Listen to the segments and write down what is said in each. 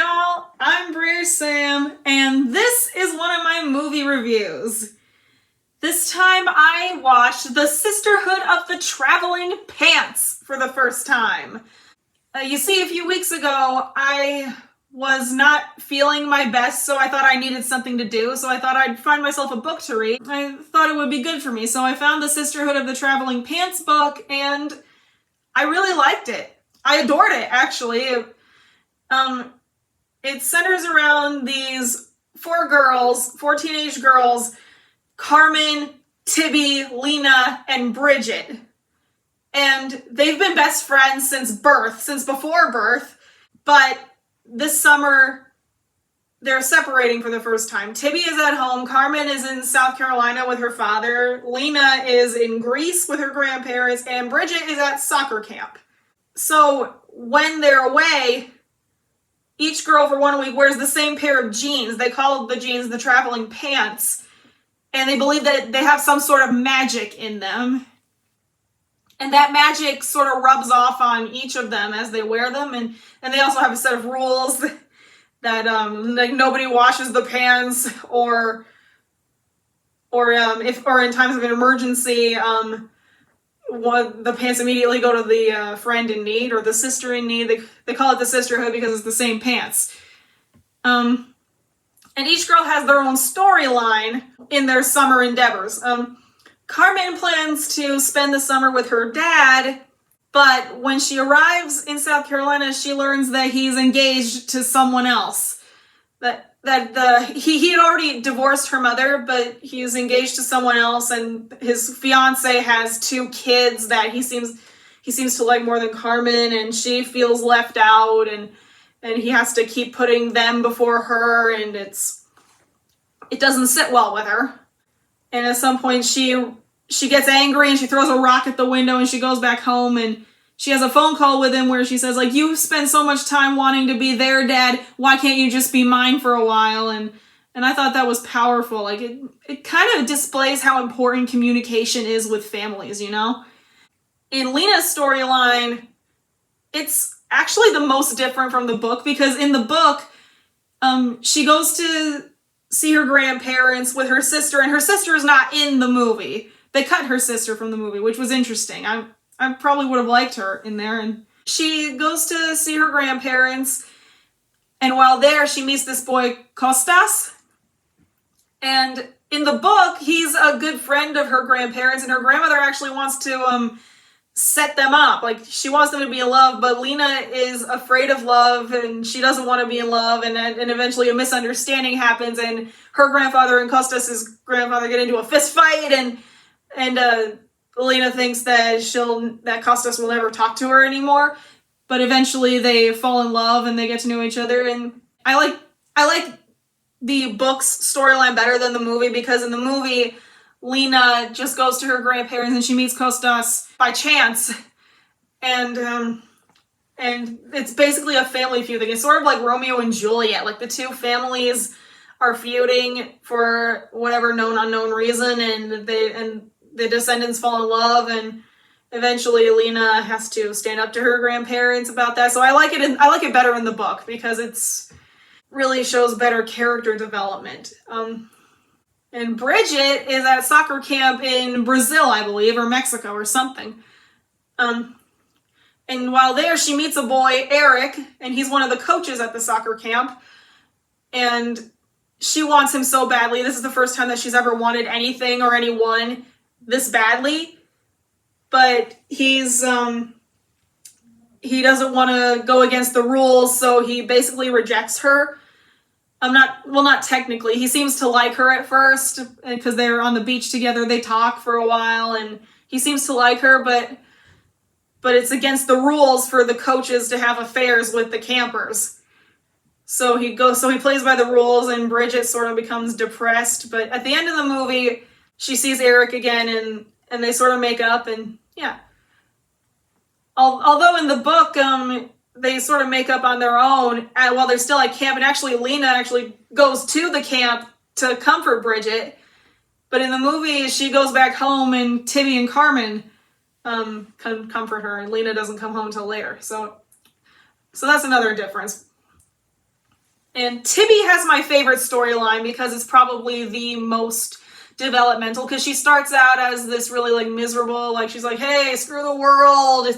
y'all, I'm Brer Sam, and this is one of my movie reviews. This time I watched The Sisterhood of the Traveling Pants for the first time. You see, a few weeks ago, I was not feeling my best, so I thought I needed something to do, so I thought I'd find myself a book to read. I thought it would be good for me, so I found The Sisterhood of the Traveling Pants book, and I really liked it. I adored it, actually. It centers around these four teenage girls, Carmen, Tibby, Lena, and Bridget. And they've been best friends since before birth, but this summer they're separating for the first time. Tibby is at home, Carmen is in South Carolina with her father, Lena is in Greece with her grandparents, and Bridget is at soccer camp. So when they're away, each girl for 1 week wears the same pair of jeans. They call the jeans the traveling pants. And they believe that they have some sort of magic in them. And that magic sort of rubs off on each of them as they wear them. And they also have a set of rules that like nobody washes the pants or in times of an emergency, the pants immediately go to the friend in need or the sister in need. They call it the sisterhood because it's the same pants. And each girl has their own storyline in their summer endeavors. Carmen plans to spend the summer with her dad, but when she arrives in South Carolina, she learns that he's engaged to someone else. He had already divorced her mother, but he's engaged to someone else, and his fiance has 2 kids that he seems to like more than Carmen, and she feels left out, and he has to keep putting them before her, and it doesn't sit well with her. And at some point she gets angry and she throws a rock at the window and she goes back home, and she has a phone call with him where she says, like, you spend so much time wanting to be their dad, why can't you just be mine for a while? And I thought that was powerful. Like, it kind of displays how important communication is with families, you know? In Lena's storyline, it's actually the most different from the book, because in the book, she goes to see her grandparents with her sister, and her sister is not in the movie. They cut her sister from the movie, which was interesting. I probably would have liked her in there. And she goes to see her grandparents, and while there, she meets this boy, Costas. And in the book, he's a good friend of her grandparents, and her grandmother actually wants to set them up. Like, she wants them to be in love, but Lena is afraid of love, and she doesn't want to be in love, and eventually a misunderstanding happens, and her grandfather and Costas's grandfather get into a fist fight, and Lena thinks that Costas will never talk to her anymore, but eventually they fall in love and they get to know each other. And I like the book's storyline better than the movie, because in the movie, Lena just goes to her grandparents and she meets Costas by chance, and it's basically a family feud thing. It's sort of like Romeo and Juliet. Like, the 2 families are feuding for whatever known unknown reason, and the descendants fall in love, and eventually Lena has to stand up to her grandparents about that. So I like it better in the book, because it's really shows better character development. And Bridget is at soccer camp in Brazil, I believe, or Mexico or something. And while there, she meets a boy, Eric, and he's one of the coaches at the soccer camp. And she wants him so badly. This is the first time that she's ever wanted anything or anyone this badly, but he doesn't want to go against the rules, so he basically rejects her. Not technically. He seems to like her at first, because they're on the beach together, they talk for a while, and he seems to like her, but it's against the rules for the coaches to have affairs with the campers. So he plays by the rules, and Bridget sort of becomes depressed, but at the end of the movie, she sees Eric again, and they sort of make up, and yeah. Although in the book, they sort of make up on their own while they're still at camp, and actually Lena actually goes to the camp to comfort Bridget. But in the movie, she goes back home, and Tibby and Carmen can comfort her, and Lena doesn't come home till later. So that's another difference. And Tibby has my favorite storyline because it's probably the most developmental, because she starts out as this really like miserable, like she's like, hey, screw the world,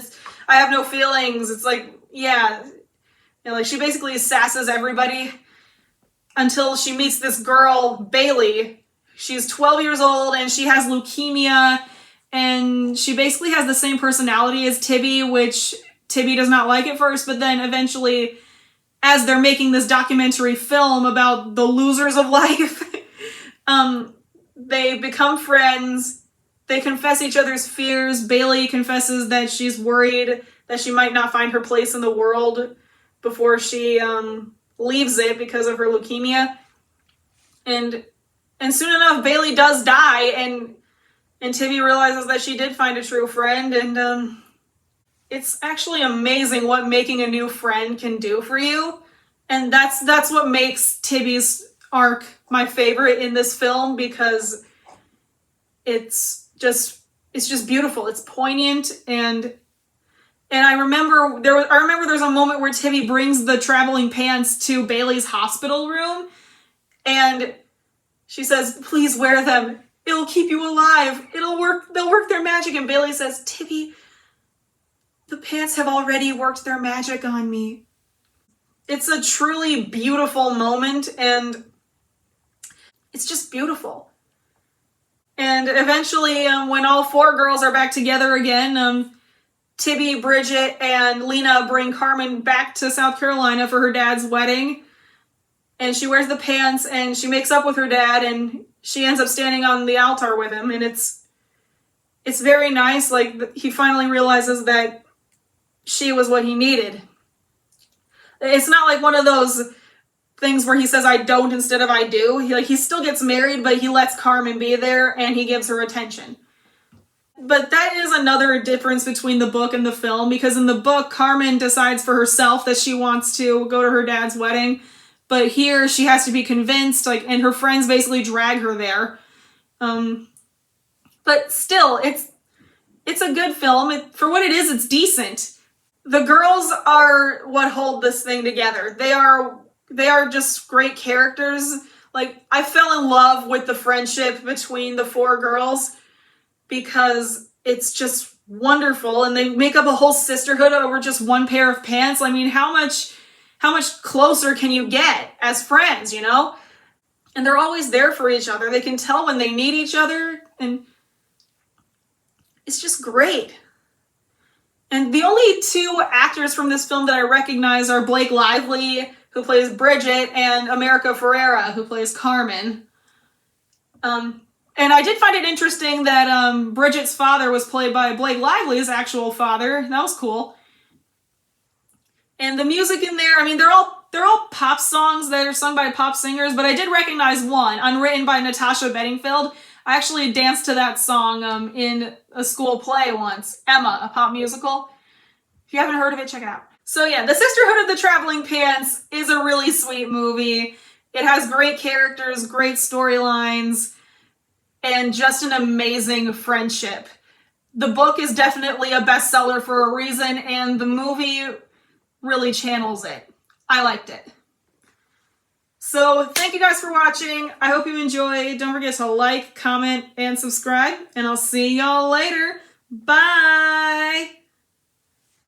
I have no feelings. It's like, yeah, and like she basically sasses everybody until she meets this girl, Bailey. She's 12 years old and she has leukemia, and she basically has the same personality as Tibby, which Tibby does not like at first, but then eventually, as they're making this documentary film about the losers of life, they become friends. They confess each other's fears. Bailey confesses that she's worried that she might not find her place in the world before she leaves it because of her leukemia. And soon enough, Bailey does die, and Tibby realizes that she did find a true friend, and it's actually amazing what making a new friend can do for you. And that's what makes Tibby's arc my favorite in this film, because it's just beautiful. It's poignant, and I remember there's a moment where Tibby brings the traveling pants to Bailey's hospital room, and she says, please wear them. It'll keep you alive. They'll work their magic. And Bailey says, Tibby, the pants have already worked their magic on me. It's a truly beautiful moment, and it's just beautiful. And eventually, when all four girls are back together again, Tibby, Bridget, and Lena bring Carmen back to South Carolina for her dad's wedding. And she wears the pants, and she makes up with her dad, and she ends up standing on the altar with him. And it's very nice. Like, he finally realizes that she was what he needed. It's not like one of those things where he says I don't instead of I do. He still gets married, but he lets Carmen be there, and he gives her attention. But that is another difference between the book and the film, because in the book, Carmen decides for herself that she wants to go to her dad's wedding, but here she has to be convinced, and her friends basically drag her there. But still, it's a good film. For what it is, it's decent. The girls are what hold this thing together. They are just great characters. Like, I fell in love with the friendship between the four girls because it's just wonderful, and they make up a whole sisterhood over just one pair of pants. I mean, how much closer can you get as friends, you know? And they're always there for each other. They can tell when they need each other, and it's just great. And the only two actors from this film that I recognize are Blake Lively, who plays Bridget, and America Ferrera, who plays Carmen. And I did find it interesting that Bridget's father was played by Blake Lively's actual father. That was cool. And the music in there, I mean, they're all pop songs that are sung by pop singers, but I did recognize one, Unwritten by Natasha Bedingfield. I actually danced to that song in a school play once, Emma, a pop musical. If you haven't heard of it, check it out. So yeah, The Sisterhood of the Traveling Pants is a really sweet movie. It has great characters, great storylines, and just an amazing friendship. The book is definitely a bestseller for a reason, and the movie really channels it. I liked it. So thank you guys for watching. I hope you enjoyed. Don't forget to like, comment, and subscribe, and I'll see y'all later. Bye!